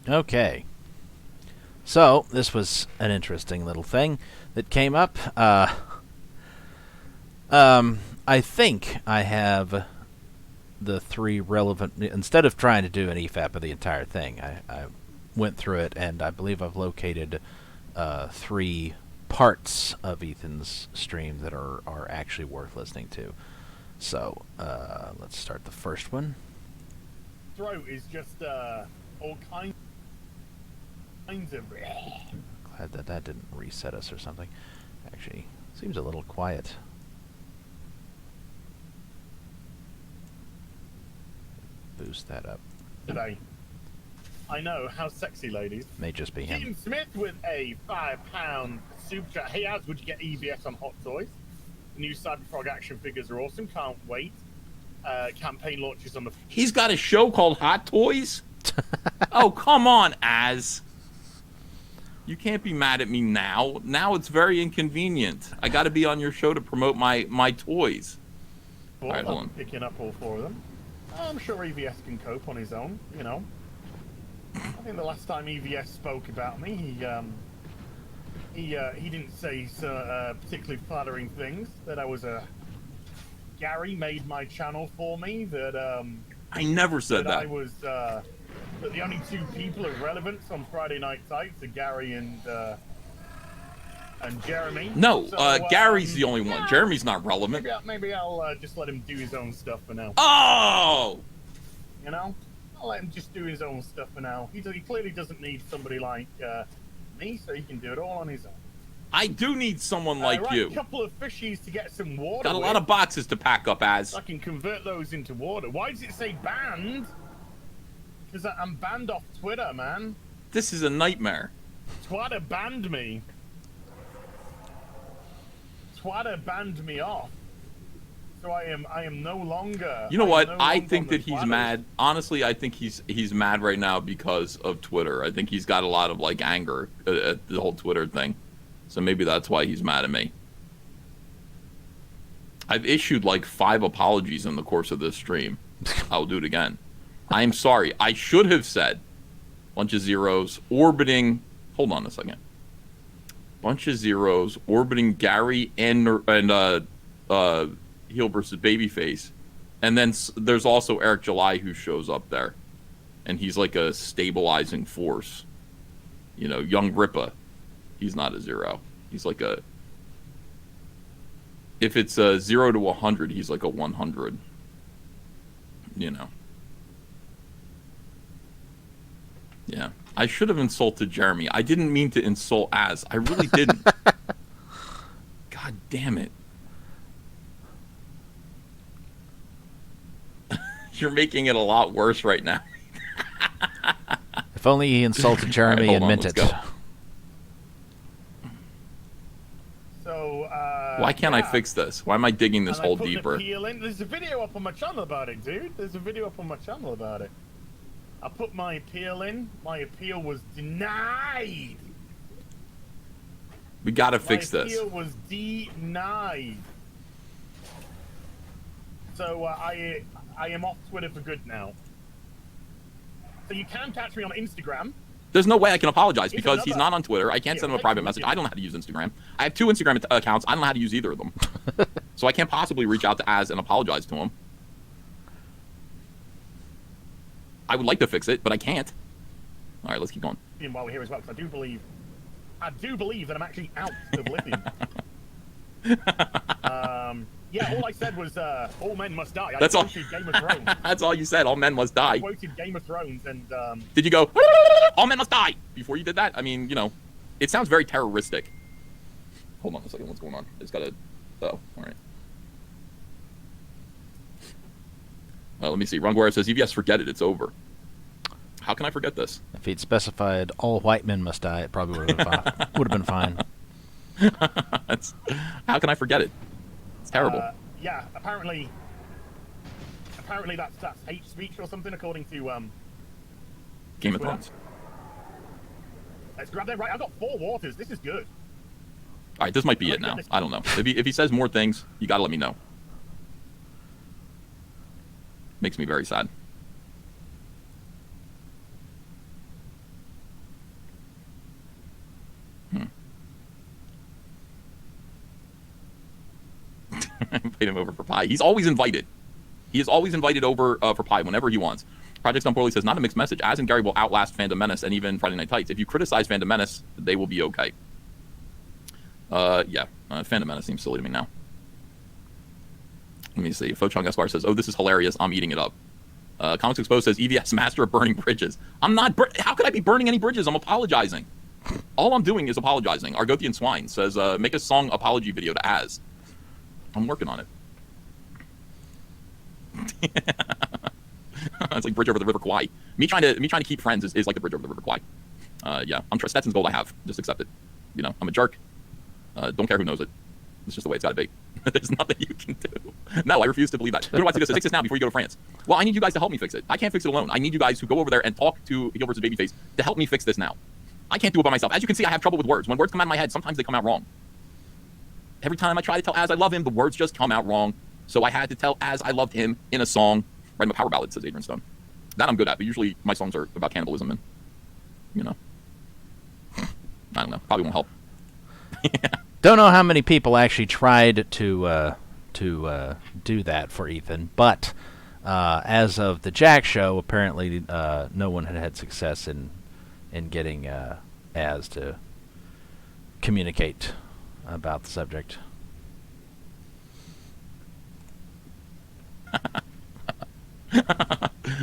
Okay. So, this was an interesting little thing that came up. I think I have the three relevant... Instead of trying to do an EFAP of the entire thing, I went through it, and I believe I've located three parts of Ethan's stream that are actually worth listening to. So, let's start the first one. Throat is just all kinds of... Glad that didn't reset us or something. Actually, seems a little quiet. Boost that up. Today. I know, how sexy, ladies. May just be him. Dean Smith with a £5 super chat. Hey, Az, would you get EVS on Hot Toys? The new Cyberfrog action figures are awesome. Can't wait. Campaign launches on the... He's got a show called Hot Toys? Oh, come on, Az. You can't be mad at me now. Now it's very inconvenient. I got to be on your show to promote my toys. Well, all right, hold on. Picking up all four of them. I'm sure EVS can cope on his own, you know. I think the last time EVS spoke about me, he didn't say particularly flattering things. That I was Gary made my channel for me. That I never said that. I was that the only two people of relevance on Friday Night Tights are Gary and Jeremy. No, So, Gary's the only one. Jeremy's not relevant. Maybe I'll just let him do his own stuff for now. Oh! You know? I'll let him just do his own stuff for now. He clearly doesn't need somebody like me, so he can do it all on his own. I do need someone like you. A couple of fishies to get some water. Got a lot of boxes to pack up, Az. I can convert those into water. Why does it say banned? Because I'm banned off Twitter, man. This is a nightmare. Twitter banned me. Twitter banned me off. So I am no longer... You know what? I think that he's mad. Honestly, I think he's mad right now because of Twitter. I think he's got a lot of like anger at the whole Twitter thing. So maybe that's why he's mad at me. I've issued like 5 apologies in the course of this stream. I'll do it again. I am sorry. I should have said bunch of zeros orbiting... Hold on a second. Bunch of zeros orbiting Gary and Heelvsbabyface, and then there's also Eric July who shows up there, and he's like a stabilizing force. You know, Young Rippa, he's not a zero. He's like a... If it's a 0 to 100, he's like a 100. You know. Yeah. I should have insulted Jeremy. I didn't mean to insult Az. I really didn't. God damn it. You're making it a lot worse right now. If only he insulted Jeremy and meant it. So, why can't I fix this? Why am I digging this hole deeper? There's a video up on my channel about it, dude. There's a video up on my channel about it. I put my appeal in. My appeal was denied. We gotta fix this. My appeal was denied. So I am off Twitter for good now. So you can catch me on Instagram. There's no way I can apologize because he's not on Twitter. I can't send him a private message. I don't know how to use Instagram. I have 2 Instagram accounts. I don't know how to use either of them. So I can't possibly reach out to Az and apologize to him. I would like to fix it, but I can't. All right, let's keep going. While we're here as well, because I do believe that I'm actually out of lithium. Yeah, all I said was all men must die. That's all. Game of Thrones. That's all you said. All men must die. I quoted Game of Thrones, and did you go? All men must die before you did that? I mean, you know, it sounds very terroristic. Hold on a second. What's going on? It's got a... Oh, all right. Let me see. Ron Guerra says, EVS, forget it. It's over. How can I forget this? If he'd specified all white men must die, it probably would have been fine. How can I forget it? It's terrible. Yeah, apparently that's hate speech or something, according to Game of Thrones. Let's grab that. Right, I've got 4 waters. This is good. All right, this might be it now. I don't know. If he says more things, you gotta let me know. Makes me very sad. him over for pie. He's always invited. He is always invited over for pie whenever he wants. Project Done Poorly says, not a mixed message. Az and Gary will outlast Fandom Menace and even Friday Night Tights. If you criticize Fandom Menace, they will be okay. Fandom Menace seems silly to me now. Let me see. Fochong Esquire says, oh, this is hilarious. I'm eating it up. Comics Exposed says, EVS master of burning bridges. I'm not. How could I be burning any bridges? I'm apologizing. All I'm doing is apologizing. Argothian Swine says, make a song apology video to Az. I'm working on it. It's like bridge over the River Kwai. Me trying to keep friends is like the bridge over the River Kwai. I'm Stetson's gold I have. Just accept it. You know, I'm a jerk. Don't care who knows it. It's just the way it's got to be. There's nothing you can do. No, I refuse to believe that. Who do I suggest? Fix this now before you go to France. Well, I need you guys to help me fix it. I can't fix it alone. I need you guys to go over there and talk to Heelvsbabyface to help me fix this now. I can't do it by myself. As you can see, I have trouble with words. When words come out of my head, sometimes they come out wrong. Every time I try to tell Az I love him, the words just come out wrong. So I had to tell Az I loved him in a song. Write him a power ballad, says Adrian Stone. That I'm good at, but usually my songs are about cannibalism and, you know. I don't know. Probably won't help. Don't know how many people actually tried to do that for Ethan, but as of the Jack show, apparently no one had success in getting Az to communicate about the subject. All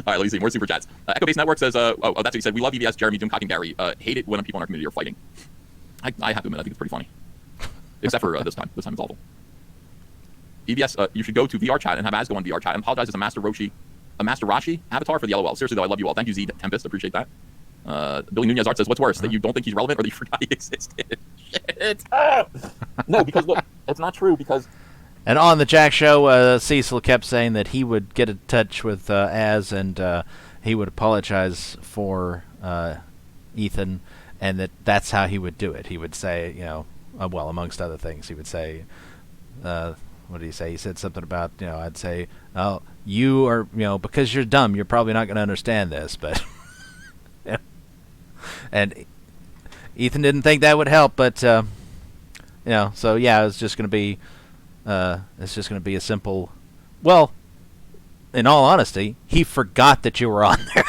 right, let me see. More super chats. Echo Base Network says, that's what he said. We love EVS, Jeremy, Doomcock, and Gary. Hate it when people in our community are fighting. I have to admit, I think it's pretty funny. Except for this time. This time it's awful. EVS, you should go to VR chat and have Az go on VR chat and apologize as a Master Rashi avatar for the LOL. Seriously, though, I love you all. Thank you, Z Tempest. Appreciate that. Billy Nunez Art says, what's worse, that you don't think he's relevant or that you forgot he existed? Shit. No, because look, it's not true because... And on the Jack show, Cecil kept saying that he would get in touch with Az and he would apologize for Ethan, and that's how he would do it. He would say, you know, well, amongst other things, he would say, what did he say? He said something about, you know, I'd say, oh, you are, you know, because you're dumb, you're probably not going to understand this, but... yeah. And Ethan didn't think that would help, but, you know, so yeah, it's just going to be... it's just going to be a simple... Well, in all honesty, he forgot that you were on there.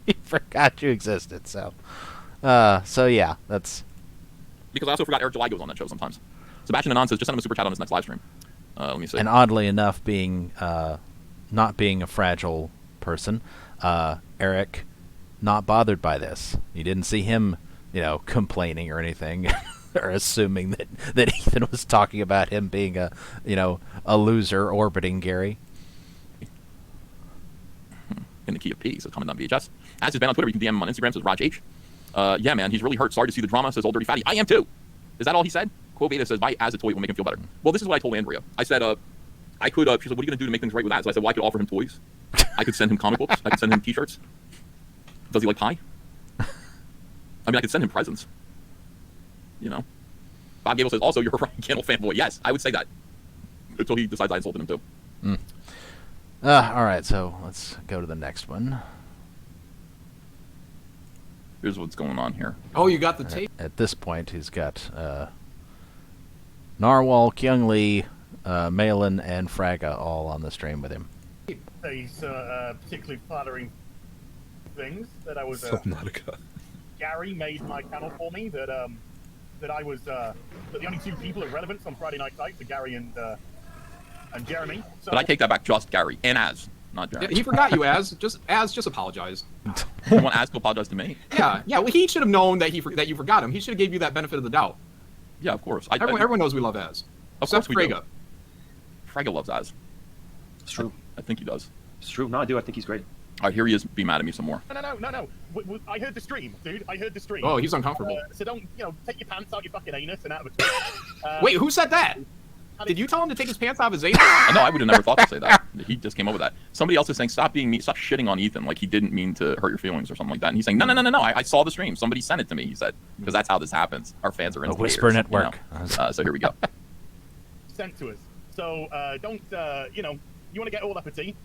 He forgot you existed, so yeah, that's... Because I also forgot Eric July goes on that show sometimes. Sebastian Anon says, just send him a super chat on his next live stream. Let me see. And oddly enough, being not being a fragile person, Eric, not bothered by this. You didn't see him, you know, complaining or anything. Or assuming that Ethan was talking about him being a loser orbiting Gary. In the key of P, so comment on VHS. As is banned on Twitter, you can DM him on Instagram, says Raj H. Yeah, man, he's really hurt. Sorry to see the drama, says Old Dirty Fatty. I am too. Is that all he said? Quo Beta says, buy Az a toy, will make him feel better. Well, this is what I told Andrea. I said, I could, she said, what are you going to do to make things right with Az? I said, well, I could offer him toys. I could send him comic books. I could send him t-shirts. Does he like pie? I mean, I could send him presents. You know, Bob Gable says, also, you're a Ryan Cannell fanboy. Yes, I would say that. Until he decides I insulted him, too. All right, so let's go to the next one. Here's what's going on here. Oh, you got the tape? At this point, he's got Narwhal, Kyung Lee, Malin, and Fraga all on the stream with him. These particularly flattering things that I was... Subnautica. Gary made my channel for me, that I was that the only two people of relevance on Friday Night Lights are Gary and Jeremy. So, but I take that back, just Gary and Az, not Jeremy. He forgot you, Az. Just apologize. You want Az to apologize to me? Yeah. Well, he should have known that that you forgot him. He should have gave you that benefit of the doubt. Yeah, of course. Everyone knows we love Az. Of course we Frega. do. Frega loves Az. It's true. I think he does. It's true. No, I do. I think he's great. All right, here he is. Be mad at me some more. No. I heard the stream, dude. I heard the stream. Oh, he's uncomfortable. So don't, take your pants out your fucking anus and out of a Wait, who said that? Did you tell him to take his pants out of his anus? No, I would have never thought to say that. He just came up with that. Somebody else is saying, stop being mean, stop shitting on Ethan, like he didn't mean to hurt your feelings or something like that. And he's saying, no. I saw the stream. Somebody sent it to me, he said. Because that's how this happens. Our fans are in a whisper network. So here we go. Sent to us. So don't, you want to get all uppity.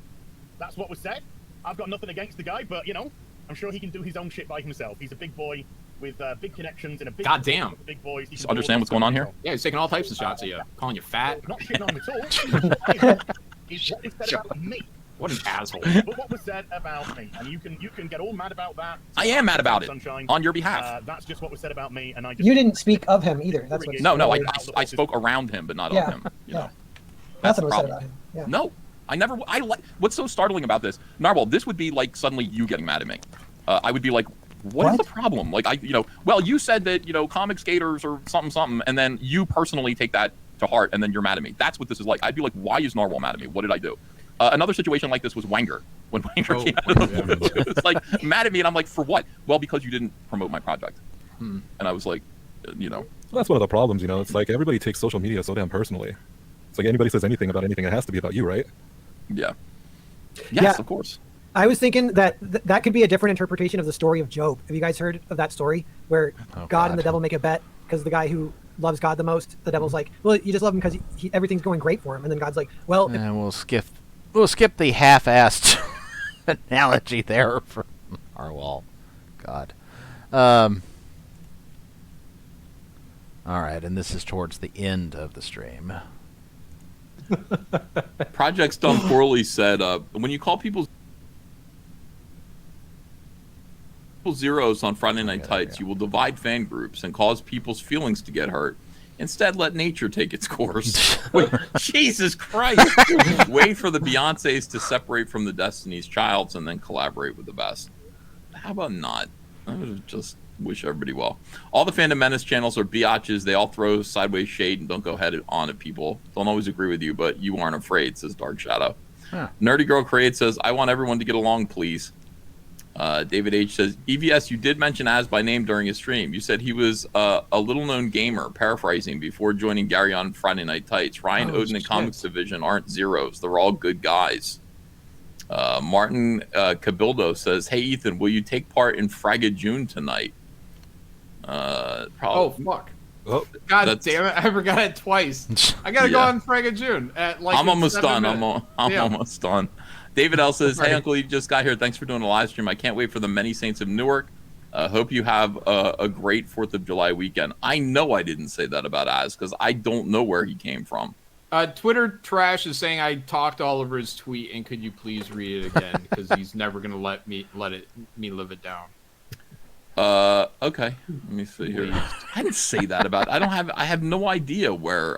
That's what was said. I've got nothing against the guy, but, I'm sure he can do his own shit by himself. He's a big boy. with big connections and a big Goddamn. big voice. Just understand what's going on here? Yeah, he's taking all types of shots at you, calling you fat. I'm not shitting on him at all. It's what was said about me. What an asshole. But what was said about me, and you can get all mad about that. I am mad about it. Sunshine. On your behalf. That's just what was said about me, and I just... You didn't speak of him either. That's what. No, I spoke around him, but not of him. You know. That's Nothing the was said problem. about him. Yeah. No, I never. What's so startling about this, Narwhal? This would be like suddenly you getting mad at me. I would be like, what is the problem? Like well, you said that comic skaters or something, and then you personally take that to heart, and then you're mad at me. That's what this is like. I'd be like, why is Narwhal mad at me? What did I do? Another situation like this was Wenger. When Wenger came out of the blue, it was like mad at me, and I'm like, for what? Well, because you didn't promote my project. And I was like, Well, that's one of the problems, It's like everybody takes social media so damn personally. It's like anybody says anything about anything, it has to be about you, right? Yeah. Yes, of course. I was thinking that that could be a different interpretation of the story of Job. Have you guys heard of that story where God and the devil make a bet because the guy who loves God the most, the devil's like, well, you just love him because everything's going great for him, and then God's like, well, and we'll skip the half-assed analogy there from Narwhal. God. All right, and this is towards the end of the stream. Project's Done Poorly said, when you call people zeros on Friday Night Tights, you will divide fan groups and cause people's feelings to get hurt. Instead, let nature take its course. Wait, Jesus Christ. Wait for the Beyoncés to separate from the Destiny's Childs and then collaborate with the best. How about not? I would just wish everybody well. All the Fandom Menace channels are biatches. They all throw sideways shade and don't go head on at people. Don't always agree with you, but you aren't afraid, says Dark Shadow. Nerdy Girl Create says, I want everyone to get along, please. David H says, EVS, you did mention Az by name during his stream. You said he was a little-known gamer, paraphrasing, before joining Gary on Friday Night Tights. Ryan Odin and Comics Division aren't zeros. They're all good guys. Martin Cabildo says, hey, Ethan, will you take part in Fragga June tonight? Probably. Oh, fuck. Oh, God damn it. I forgot it twice. I got to go on Fragga June at like I'm almost done. minutes. I'm almost done. David L says, hey, Uncle, you just got here. Thanks for doing a live stream. I can't wait for the many saints of Newark. Hope you have a great 4th of July weekend. I know I didn't say that about Az because I don't know where he came from. Twitter Trash is saying I talked all over his tweet, and could you please read it again? Because he's never going to let me live it down. Okay. Let me see here. I didn't say that about I have no idea where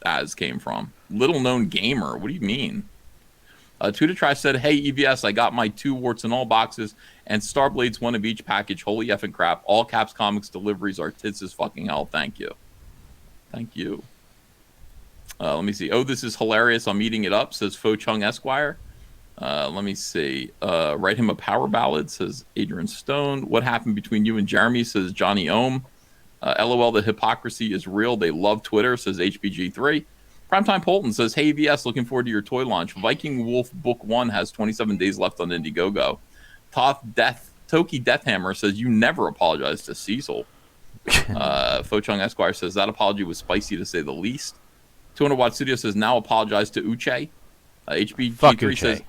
Az came from. Little known gamer. What do you mean? Tuda Trash said, hey, EVS, I got my 2 warts and all boxes and Starblades 1 of each package. Holy effing crap. All Caps Comics deliveries are tits as fucking hell. Thank you. Thank you. Let me see. Oh, this is hilarious. I'm eating it up, says Fo Chung Esquire. Let me see. Write him a power ballad, says Adrian Stone. What happened between you and Jeremy, says Johnny Ohm. LOL, the hypocrisy is real. They love Twitter, says HBG3. Primetime Polton says, hey, VS, looking forward to your toy launch. Viking Wolf Book 1 has 27 days left on Indiegogo. Toki Deathhammer says, you never apologize to Cecil. Fo Chung Esquire says, that apology was spicy to say the least. 200 Watt Studio says, now apologize to Uche. HBG3 says,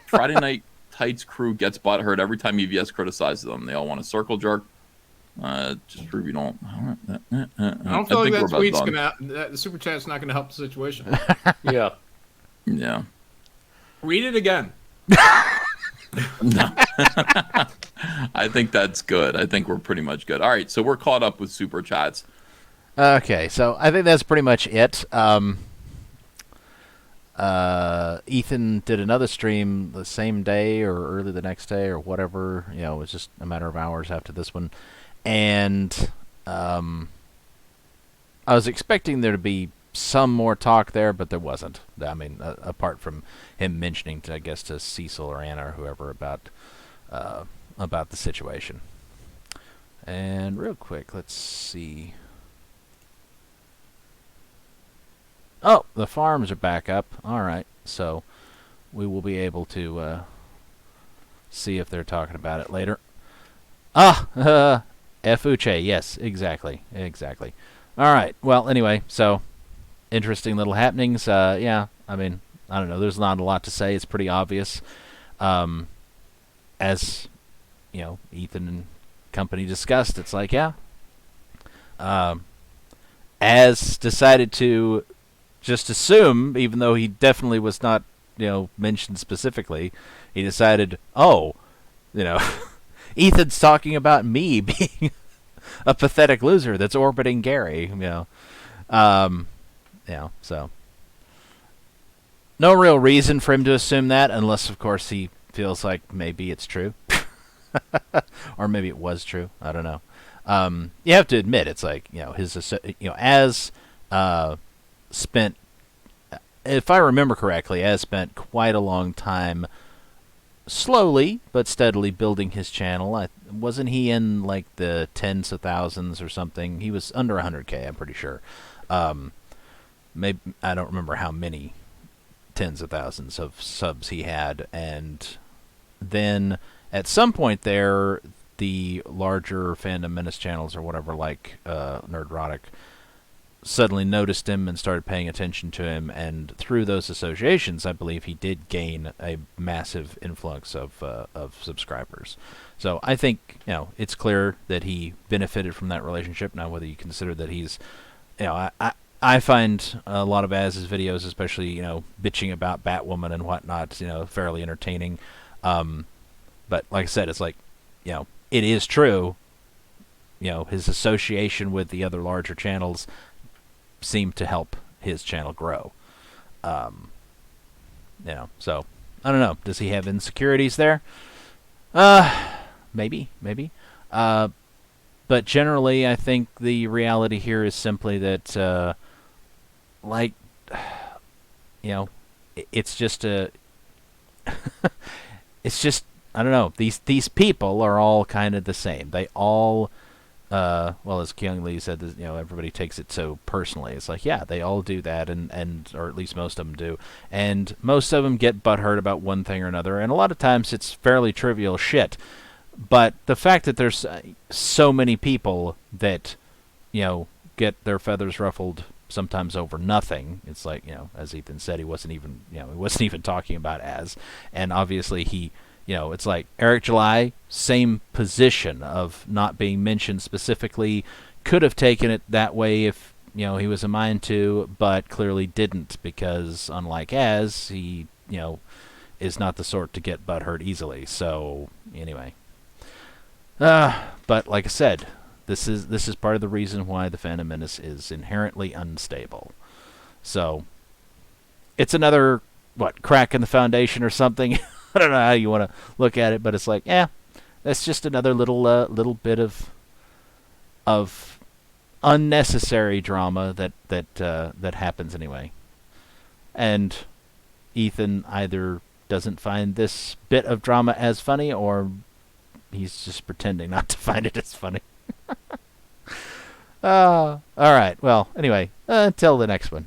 Friday Night Tights crew gets butthurt every time EVS criticizes them. They all want a circle jerk. Just prove you don't. I don't feel like that tweet's gonna. The super chat's not gonna help the situation. Yeah. Yeah. Read it again. No. I think that's good. I think we're pretty much good. All right, so we're caught up with super chats. Okay, so I think that's pretty much it. Ethan did another stream the same day or early the next day or whatever. It was just a matter of hours after this one. And I was expecting there to be some more talk there, but there wasn't. I mean, apart from him mentioning, to Cecil or Anna or whoever about the situation. And real quick, let's see. Oh, the farms are back up. All right, so we will be able to see if they're talking about it later. F-Uche, yes, exactly. All right, well, anyway, so interesting little happenings. Yeah, I mean, I don't know. There's not a lot to say. It's pretty obvious. As, Ethan company discussed, it's like, yeah, Az decided to just assume, even though he definitely was not, mentioned specifically, he decided, oh, Ethan's talking about me being a pathetic loser that's orbiting Gary, so no real reason for him to assume that, unless, of course, he feels like maybe it's true. Or maybe it was true. I don't know. You have to admit, it's like, Az spent, if I remember correctly, Az spent quite a long time slowly but steadily building his channel. Wasn't he in like the tens of thousands or something? He was under 100K, I'm pretty sure. Maybe I don't remember how many tens of thousands of subs he had, and then at some point there, the larger Fandom Menace channels or whatever, like Nerdrotic, suddenly noticed him and started paying attention to him, and through those associations, I believe he did gain a massive influx of subscribers. So I think it's clear that he benefited from that relationship. Now, whether you consider that he's, I find a lot of Az's videos, especially bitching about Batwoman and whatnot, fairly entertaining. But like I said, it's like, it is true. His association with the other larger channels seemed to help his channel grow. So I don't know. Does he have insecurities there? Maybe. But generally, I think the reality here is simply that, it's just it's just, I don't know. These people are all kind of the same. They all, as Kyung Lee said, everybody takes it so personally. It's like, yeah, they all do that, and or at least most of them do. And most of them get butthurt about one thing or another, and a lot of times it's fairly trivial shit. But the fact that there's so many people that, get their feathers ruffled sometimes over nothing. It's like, as Ethan said, he wasn't even talking about Az. And obviously he, it's like Eric July, same position of not being mentioned specifically, could have taken it that way if, he was a mind to, but clearly didn't, because unlike Az, he, is not the sort to get butthurt easily. So anyway. But like I said, this is part of the reason why the Fandom Menace is inherently unstable. So it's another crack in the foundation or something. I don't know how you want to look at it, but it's like, that's just another little bit of unnecessary drama that happens anyway. And Ethan either doesn't find this bit of drama as funny, or he's just pretending not to find it as funny. All right. Well, anyway, until the next one.